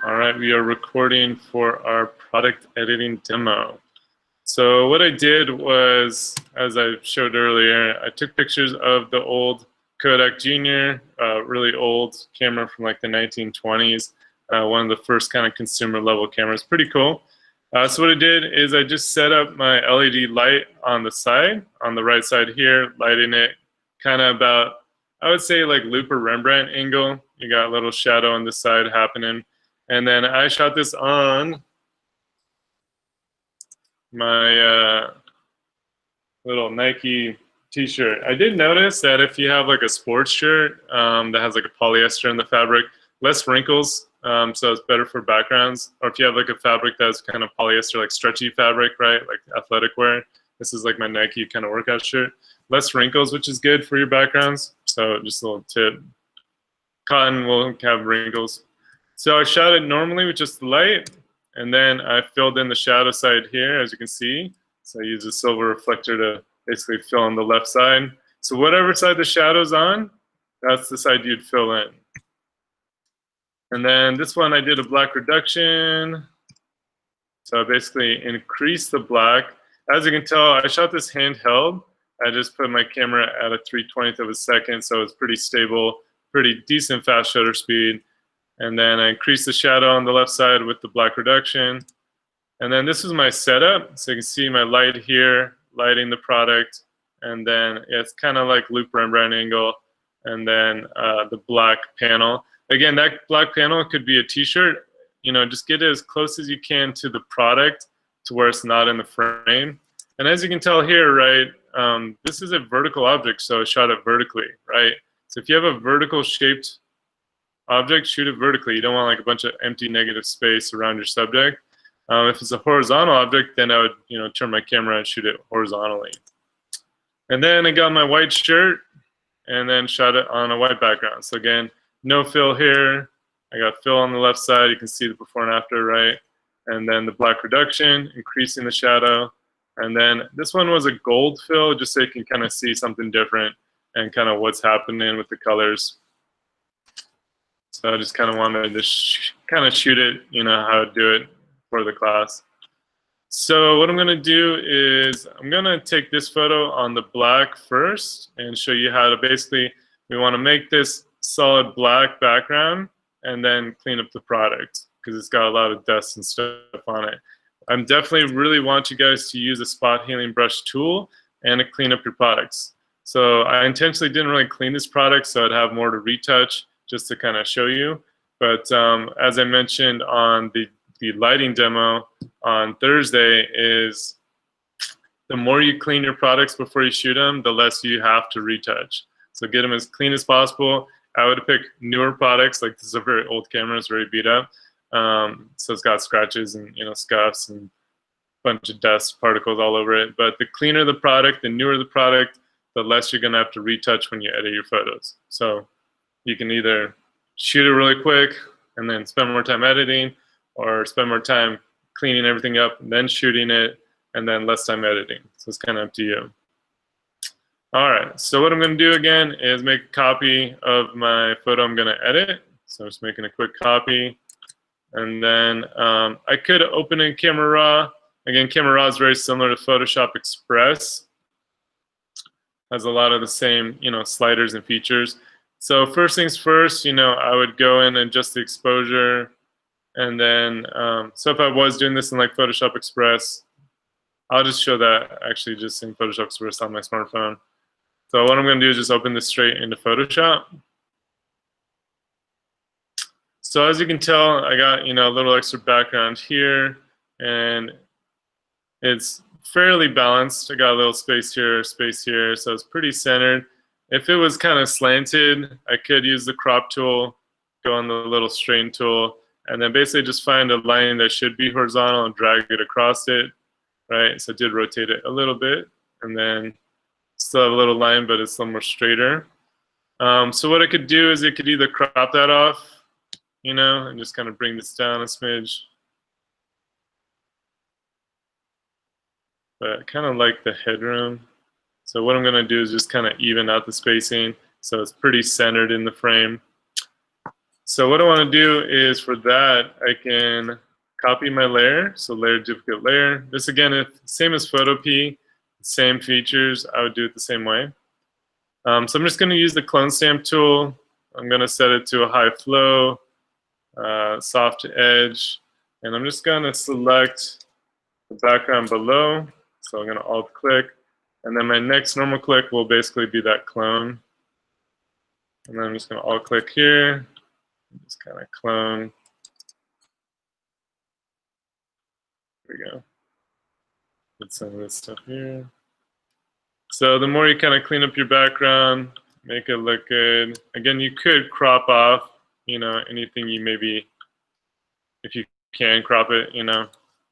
All right, we are recording for our product editing demo. So what I did was, as I showed earlier, I took pictures of the old Kodak Junior, really old camera from like the 1920s, one of the first kind of consumer level cameras, pretty cool. So what I did is I just set up my LED light on the side, on the right side here, lighting it kind of about, I would say like loop or Rembrandt angle. You got a little shadow on the side happening. And then I shot this on my little Nike t-shirt. I did notice that if you have like a sports shirt that has like a polyester in the fabric, less wrinkles, so it's better for backgrounds. Or if you have like a fabric that's kind of polyester, like stretchy fabric, right, like athletic wear. This is like my Nike kind of workout shirt. Less wrinkles, which is good for your backgrounds. So just a little tip. Cotton will have wrinkles. So I shot it normally with just the light, and then I filled in the shadow side here, as you can see. So I used a silver reflector to basically fill in the left side. So whatever side the shadow's on, that's the side you'd fill in. And then this one I did a black reduction. So I basically increased the black. As you can tell, I shot this handheld. I just put my camera at a 3/20th of a second, so it's pretty stable, pretty decent fast shutter speed. And then I increased the shadow on the left side with the black reduction. And then this is my setup. So you can see my light here, lighting the product. And then it's kind of like loop Rembrandt angle. And then the black panel. Again, that black panel could be a t-shirt. You know, just get it as close as you can to the product to where it's not in the frame. And as you can tell here, right, this is a vertical object, so I shot it vertically, right? So if you have a vertical shaped object, shoot it vertically. You don't want like a bunch of empty negative space around your subject. If it's a horizontal object, then I would, turn my camera and shoot it horizontally. And then I got my white shirt and then shot it on a white background. So again, no fill here. I got fill on the left side. You can see the before and after, right? And then the black reduction, increasing the shadow. And then this one was a gold fill, just so you can kind of see something different and kind of what's happening with the colors. So I just kind of wanted to kind of shoot it, how to do it for the class. So what I'm going to do is I'm going to take this photo on the black first and show you how to basically, we want to make this solid black background and then clean up the product because it's got a lot of dust and stuff on it. I'm definitely really want you guys to use a spot healing brush tool and to clean up your products. So I intentionally didn't really clean this product so I'd have more to retouch just to kind of show you. But as I mentioned on the lighting demo on Thursday is the more you clean your products before you shoot them, the less you have to retouch. So get them as clean as possible. I would pick newer products, like this is a very old camera, it's very beat up. So it's got scratches and scuffs and a bunch of dust particles all over it. But the cleaner the product, the newer the product, the less you're gonna have to retouch when you edit your photos. So you can either shoot it really quick and then spend more time editing, or spend more time cleaning everything up and then shooting it, and then less time editing. So it's kind of up to you. All right, so what I'm going to do again is make a copy of my photo I'm going to edit. So I'm just making a quick copy. And then I could open in Camera Raw. Again, Camera Raw is very similar to Photoshop Express. Has a lot of the same, sliders and features. So first things first, I would go in and adjust the exposure. And then, so if I was doing this in like Photoshop Express, I'll just show that actually just in Photoshop Express on my smartphone. So what I'm going to do is just open this straight into Photoshop. So as you can tell, I got, a little extra background here, and it's fairly balanced. I got a little space here, so it's pretty centered. If it was kind of slanted, I could use the crop tool, go on the little straighten tool, and then basically just find a line that should be horizontal and drag it across it, right? So I did rotate it a little bit, and then still have a little line, but it's a little more straighter. So what I could do is I could either crop that off, and just kind of bring this down a smidge. But I kind of like the headroom. So what I'm going to do is just kind of even out the spacing so it's pretty centered in the frame. So what I want to do is for that, I can copy my layer. So layer, duplicate layer. This again, if same as Photopea, same features, I would do it the same way. So I'm just going to use the clone stamp tool. I'm going to set it to a high flow, soft edge, and I'm just going to select the background below. So I'm going to alt click, and then my next normal click will basically be that clone. And then I'm just going to alt click here, just kind of clone. There we go. Put some of this stuff here. So the more you kind of clean up your background, make it look good. Again, you could crop off, anything you maybe, if you can crop it,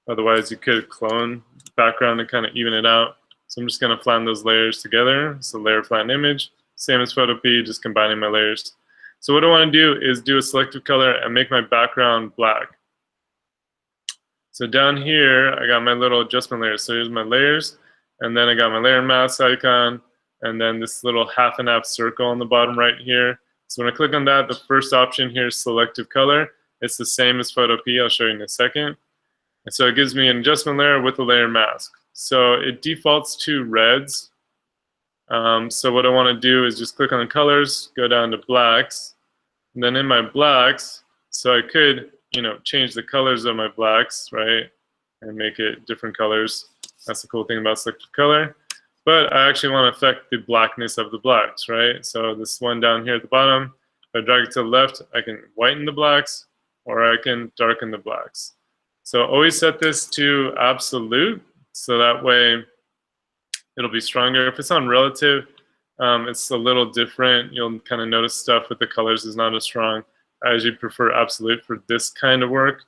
otherwise you could clone the background to kind of even it out. So I'm just going to flatten those layers together. So layer flatten image, same as Photopea, just combining my layers. So what I want to do is do a selective color and make my background black. So down here, I got my little adjustment layers. So here's my layers, and then I got my layer mask icon, and then this little half and half circle on the bottom right here. So when I click on that, the first option here is selective color. It's the same as Photopea. I'll show you in a second. And so it gives me an adjustment layer with a layer mask. So it defaults to reds. So what I want to do is just click on the colors, go down to blacks, and then in my blacks, so I could change the colors of my blacks, right, and make it different colors. That's the cool thing about selective color. But I actually want to affect the blackness of the blacks, right? So this one down here at the bottom, if I drag it to the left, I can whiten the blacks, or I can darken the blacks. So always set this to absolute, so that way it'll be stronger. If it's on relative, it's a little different. You'll kind of notice stuff with the colors is not as strong. I usually prefer absolute for this kind of work.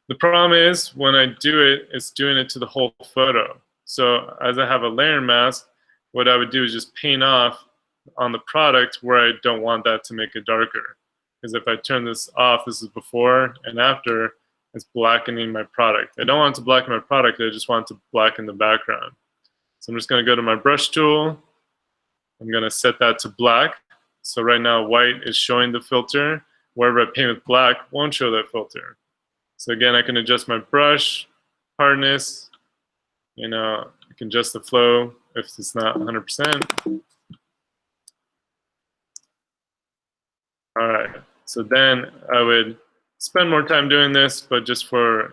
The problem is when I do it, it's doing it to the whole photo. So as I have a layer mask, what I would do is just paint off on the product where I don't want that to make it darker. Because if I turn this off, this is before and after, it's blackening my product. I don't want it to blacken my product, I just want it to blacken the background. So I'm just going to go to my brush tool. I'm going to set that to black. So right now white is showing the filter. Wherever I paint with black won't show that filter. So again, I can adjust my brush hardness. I can adjust the flow if it's not 100%. All right. So then I would spend more time doing this, but just for,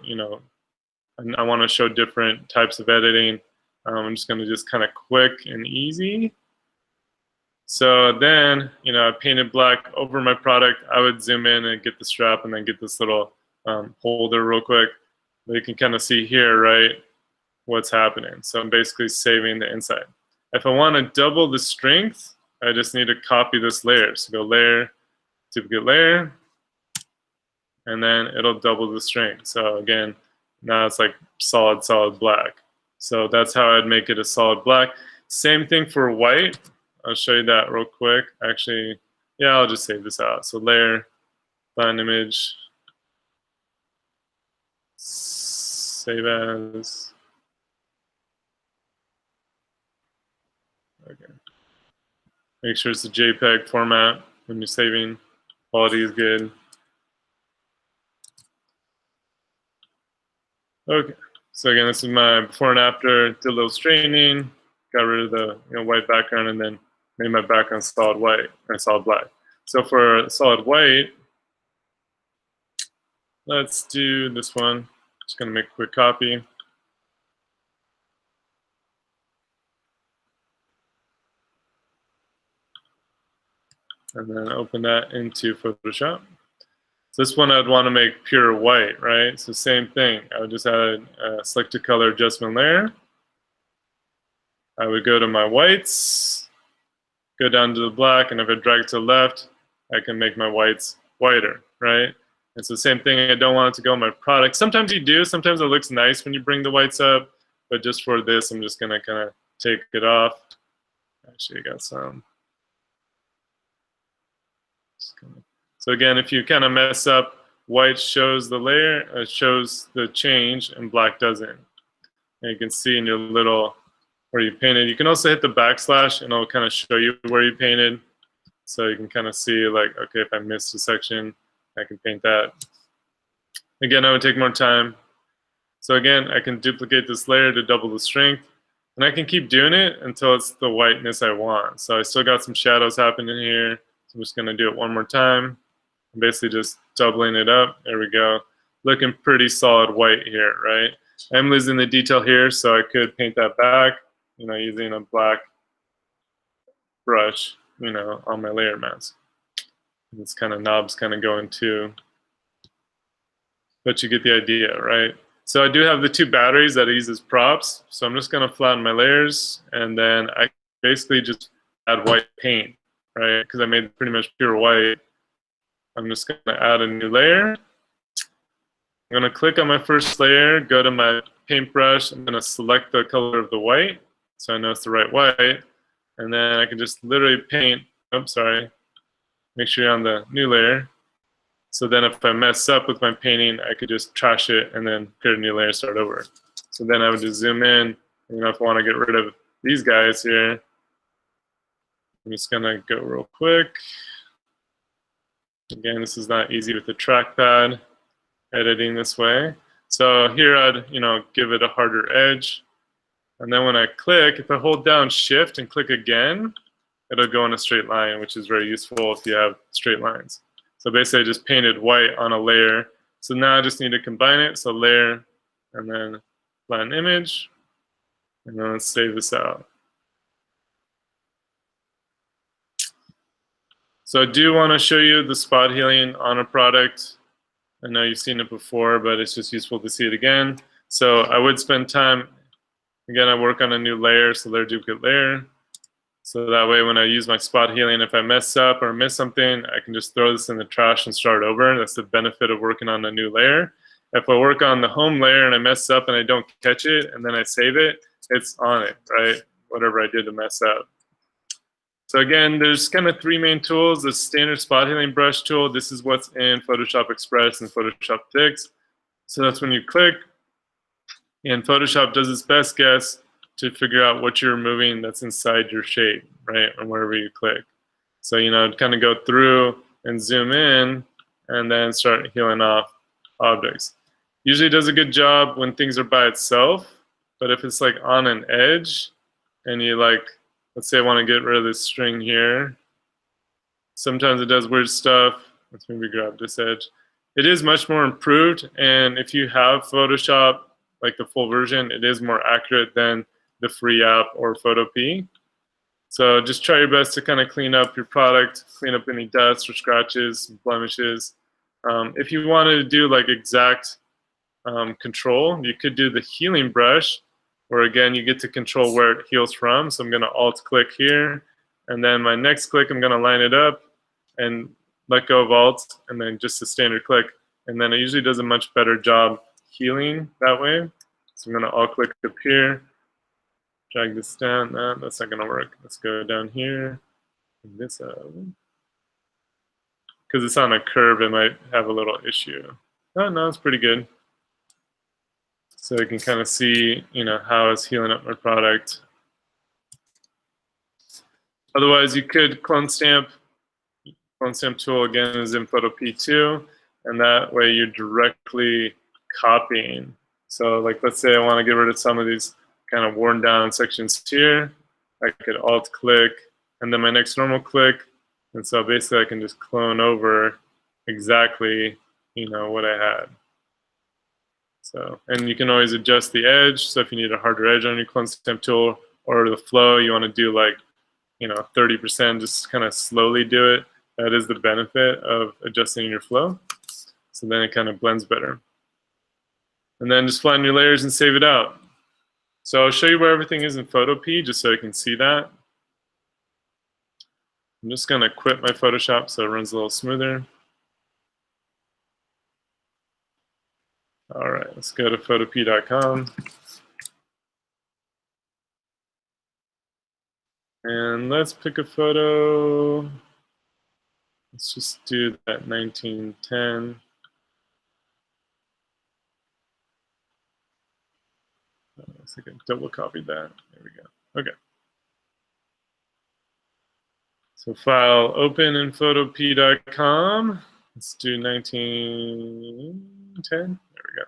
I want to show different types of editing. I'm just going to just kind of quick and easy. So then, I painted black over my product. I would zoom in and get the strap and then get this little holder real quick. But you can kind of see here, right, what's happening. So I'm basically saving the inside. If I want to double the strength, I just need to copy this layer. So go layer, duplicate layer, and then it'll double the strength. So again, now it's like solid black. So that's how I'd make it a solid black. Same thing for white. I'll show you that real quick. Actually, yeah, I'll just save this out. So layer, flatten image, save as. Okay. Make sure it's a JPEG format when you're saving. Quality is good. Okay. So again, this is my before and after. Did a little straightening, got rid of the white background, and then made my background solid white and solid black. So for solid white, let's do this one. Just gonna make a quick copy. And then open that into Photoshop. So this one I'd want to make pure white, right? So same thing. I would just add a selected color adjustment layer. I would go to my whites, go down to the black, and if I drag it to the left, I can make my whites whiter, right? It's the same thing. I don't want it to go on my product. Sometimes you do. Sometimes it looks nice when you bring the whites up, but just for this, I'm just gonna kind of take it off. Actually, I got some. So again, if you kind of mess up, white shows the layer, shows the change, and black doesn't. And you can see in your little where you painted. You can also hit the backslash, and it'll kind of show you where you painted. So you can kind of see, like, okay, if I missed a section, I can paint that. Again, I would take more time. So again, I can duplicate this layer to double the strength, and I can keep doing it until it's the whiteness I want. So I still got some shadows happening here. So I'm just gonna do it one more time. I'm basically just doubling it up. There we go. Looking pretty solid white here, right? I'm losing the detail here, so I could paint that back, using a black brush, on my layer mask. This kind of knob's kind of going too. But you get the idea, right? So I do have the two batteries that I use as props. So I'm just gonna flatten my layers, and then I basically just add white paint, right? Because I made pretty much pure white. I'm just gonna add a new layer. I'm gonna click on my first layer, go to my paintbrush. I'm gonna select the color of the white, so I know it's the right white. And then I can just literally paint, oops, sorry. Make sure you're on the new layer. So then if I mess up with my painting, I could just trash it and then create a new layer, start over. So then I would just zoom in. If I want to get rid of these guys here, I'm just gonna go real quick. Again, this is not easy with the trackpad, editing this way. So here I'd, give it a harder edge. And then when I click, if I hold down Shift and click again, it'll go in a straight line, which is very useful if you have straight lines. So basically I just painted white on a layer. So now I just need to combine it. So layer, and then flatten image, and then let's save this out. So I do want to show you the spot healing on a product. I know you've seen it before, but it's just useful to see it again. So I would spend time, again, I work on a new layer, so layer duplicate layer. So that way when I use my spot healing, if I mess up or miss something, I can just throw this in the trash and start over. That's the benefit of working on a new layer. If I work on the home layer and I mess up and I don't catch it and then I save it, it's on it, right? Whatever I did to mess up. So again, there's kind of three main tools. The standard spot healing brush tool. This is what's in Photoshop Express and Photoshop Fix. So that's when you click, and Photoshop does its best guess to figure out what you're removing that's inside your shape, right, and wherever you click. So, kind of go through and zoom in and then start healing off objects. Usually does a good job when things are by itself, but if it's like on an edge and you let's say I want to get rid of this string here, sometimes it does weird stuff. Let's maybe grab this edge. It is much more improved, and if you have Photoshop, like the full version, it is more accurate than the free app or Photopea. So just try your best to kind of clean up your product, clean up any dust or scratches, blemishes. If you wanted to do exact control, you could do the healing brush, where again you get to control where it heals from. So I'm going to alt click here, and then my next click I'm going to line it up and let go of alt, and then just a standard click, and then it usually does a much better job healing that way. So I'm going to alt click up here, drag this down. That's not going to work. Let's go down here, this up. Because it's on a curve, it might have a little issue. Oh no, it's pretty good. So you can kind of see, how it's healing up my product. Otherwise, you could clone stamp. Clone stamp tool again is in Photopea 2, and that way you're directly copying. So let's say I want to get rid of some of these kind of worn down sections here. I could alt click and then my next normal click. And so basically I can just clone over exactly, what I had. So, and you can always adjust the edge. So if you need a harder edge on your clone stamp tool, or the flow, you want to do 30%, just kind of slowly do it. That is the benefit of adjusting your flow. So then it kind of blends better. And then just flatten your layers and save it out. So I'll show you where everything is in Photopea, just so you can see that. I'm just going to quit my Photoshop so it runs a little smoother. All right, let's go to photopea.com. And let's pick a photo. Let's just do that 1910. I think I double copied that. There we go. Okay. So file open in photopea.com. Let's do 1910. There we go.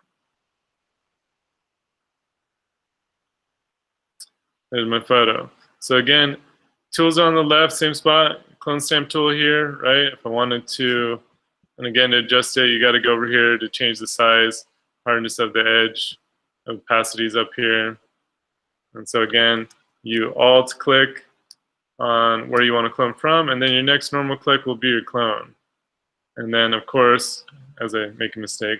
There's my photo. So again, tools on the left, same spot. Clone stamp tool here, right? If I wanted to, and again, to adjust it, you got to go over here to change the size, hardness of the edge, opacity is up here. And so again, you alt click on where you want to clone from, and then your next normal click will be your clone. And then, of course, as I make a mistake,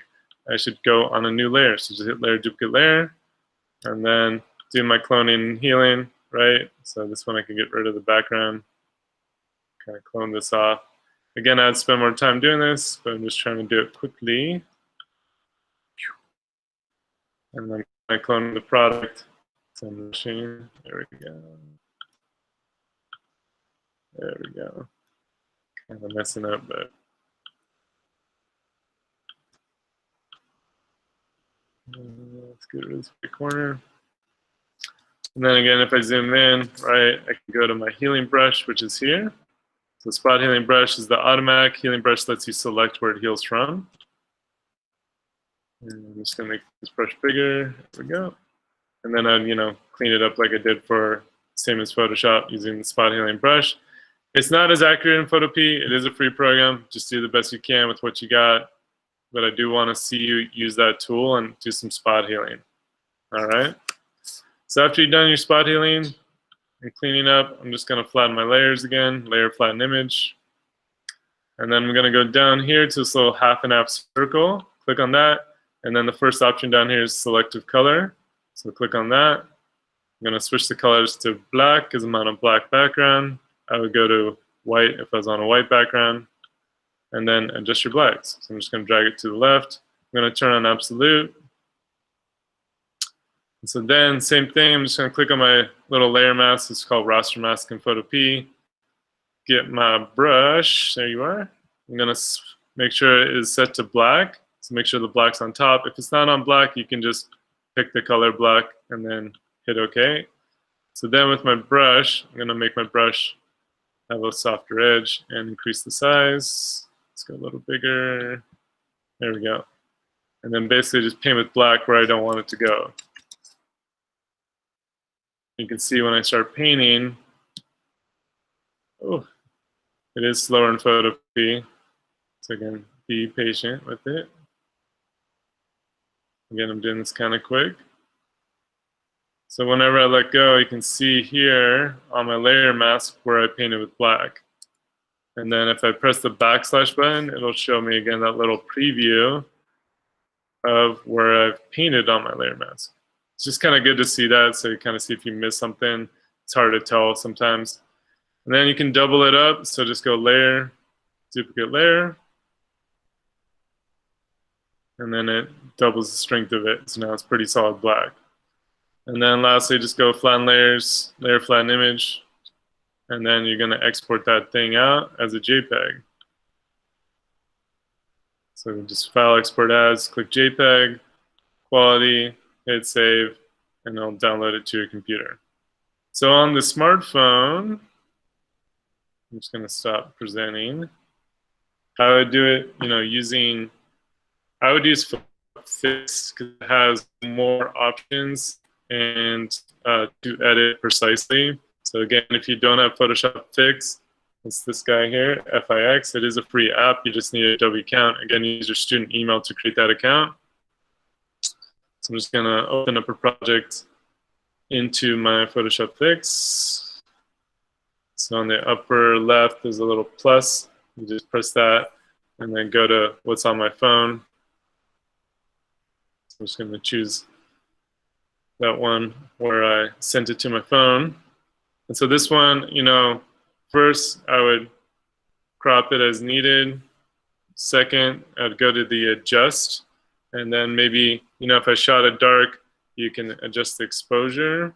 I should go on a new layer. So just hit layer, duplicate layer, and then do my cloning and healing, right? So this one I can get rid of the background, kind of clone this off. Again, I'd spend more time doing this, but I'm just trying to do it quickly. And then I clone the product to the machine. There we go. There we go. Kind of messing up, but let's get rid of this big corner. And then again, if I zoom in, right, I can go to my healing brush, which is here. So spot healing brush is the automatic healing brush, lets you select where it heals from. And I'm just gonna make this brush bigger. There we go. And then I'd, clean it up like I did for same as Photoshop using the spot healing brush. It's not as accurate in Photopea. It is a free program. Just do the best you can with what you got. But I do want to see you use that tool and do some spot healing. All right. So after you've done your spot healing and cleaning up, I'm just going to flatten my layers again, layer flatten image. And then I'm going to go down here to this little half and half circle, click on that. And then the first option down here is selective color. So click on that. I'm going to switch the colors to black because I'm on a black background. I would go to white if I was on a white background. And then adjust your blacks. So I'm just going to drag it to the left. I'm going to turn on absolute. And so then, same thing, I'm just going to click on my little layer mask. It's called raster mask in Photopea. Get my brush. There you are. I'm going to make sure it is set to black. So make sure the black's on top. If it's not on black, you can just pick the color black and then hit OK. So then with my brush, I'm going to make my brush have a softer edge and increase the size. Let's go a little bigger. There we go. And then basically just paint with black where I don't want it to go. You can see when I start painting, oh, it is slower in Photopea. So again, be patient with it. Again, I'm doing this kind of quick. So whenever I let go, you can see here on my layer mask where I painted with black. And then if I press the backslash button, it'll show me again that little preview of where I've painted on my layer mask. It's just kind of good to see that, so you kind of see if you miss something. It's hard to tell sometimes. And then you can double it up, so just go layer, duplicate layer. And then it doubles the strength of it, so now it's pretty solid black. And then lastly, just go flatten layers, layer flatten image. And then you're going to export that thing out as a JPEG. So just file export as, click JPEG, quality, hit save, and it'll download it to your computer. So on the smartphone, I'm just going to stop presenting. How I would do it, I would use Fix because it has more options and to edit precisely. So again, if you don't have Photoshop Fix, it's this guy here, FIX. It is a free app. You just need an Adobe account. Again, use your student email to create that account. So I'm just going to open up a project into my Photoshop Fix. So on the upper left, there's a little plus. You just press that and then go to what's on my phone. So I'm just going to choose that one where I sent it to my phone. And so this one, first I would crop it as needed. Second, I'd go to the adjust. And then maybe, if I shot it dark, you can adjust the exposure.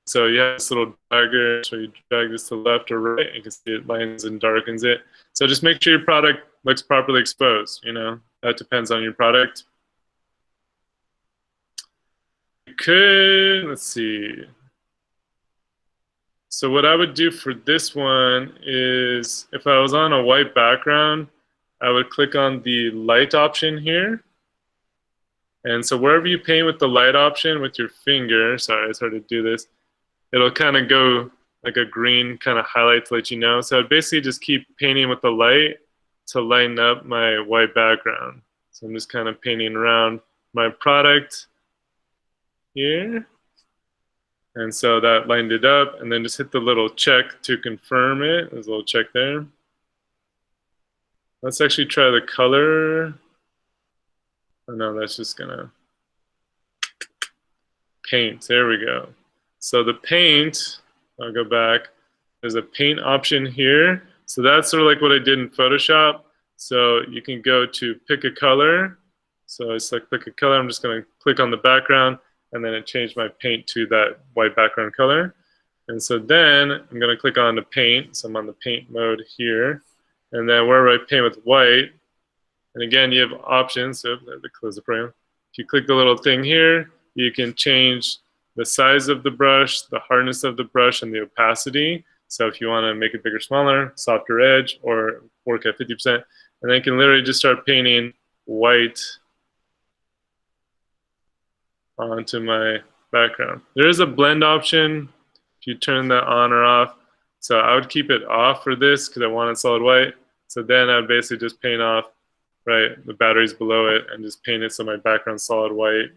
So you have this little dagger, so you drag this to the left or right, you can see it lightens and darkens it. So just make sure your product looks properly exposed, that depends on your product. You could, let's see. So what I would do for this one is, if I was on a white background, I would click on the light option here. And so wherever you paint with the light option with your finger, sorry, it's hard to do this, it'll kind of go like a green kind of highlight to let you know. So I'd basically just keep painting with the light to lighten up my white background. So I'm just kind of painting around my product here. And so that lined it up, and then just hit the little check to confirm it. There's a little check there. Let's actually try the color. Oh no, that's just gonna paint. There we go. So the paint, I'll go back. There's a paint option here. So that's sort of like what I did in Photoshop. So you can go to pick a color. So I select pick a color. I'm just gonna click on the background, and then it changed my paint to that white background color. And so then I'm going to click on the paint. So I'm on the paint mode here. And then wherever I paint with white, and again, you have options. So close the program. If you click the little thing here, you can change the size of the brush, the hardness of the brush, and the opacity. So if you want to make it bigger, smaller, softer edge, or work at 50%, and then you can literally just start painting white onto my background. There is a blend option if you turn that on or off. So I would keep it off for this because I want it solid white. So then I would basically just paint off, right, the batteries below it and just paint it so my background's solid white.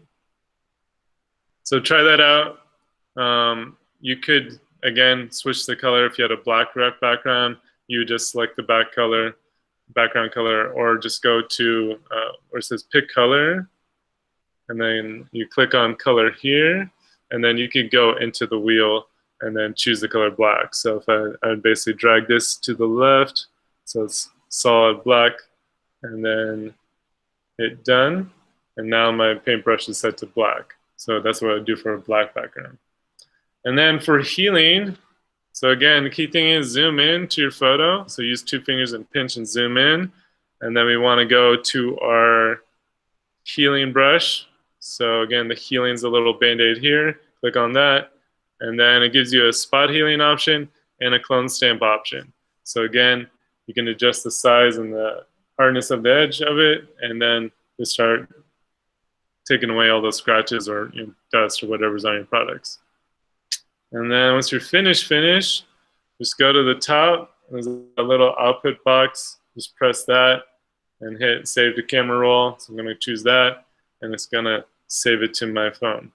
So try that out. You could, again, switch the color. If you had a black background, you would just select the background color, or just go to where it says pick color. And then you click on color here, and then you can go into the wheel and then choose the color black. So if I would basically drag this to the left, so it's solid black, and then hit done. And now my paintbrush is set to black. So that's what I do for a black background. And then for healing, so again, the key thing is zoom in to your photo. So use 2 fingers and pinch and zoom in. And then we want to go to our healing brush. So again, the healing's a little band-aid here. Click on that. And then it gives you a spot healing option and a clone stamp option. So again, you can adjust the size and the hardness of the edge of it, and then just start taking away all those scratches or dust or whatever's on your products. And then once you're finished, just go to the top. There's a little output box. Just press that and hit save to camera roll. So I'm going to choose that, and it's going to save it to my phone.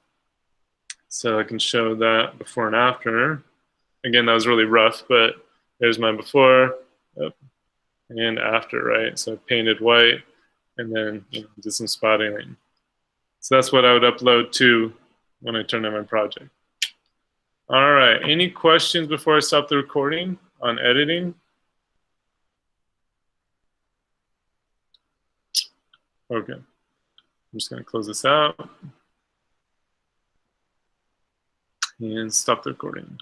So I can show that before and after. Again, that was really rough, but there's my before and after, right? So I painted white and then did some spotting. So that's what I would upload to when I turn on my project. All right, any questions before I stop the recording on editing? Okay, I'm just gonna close this out and stop the recording.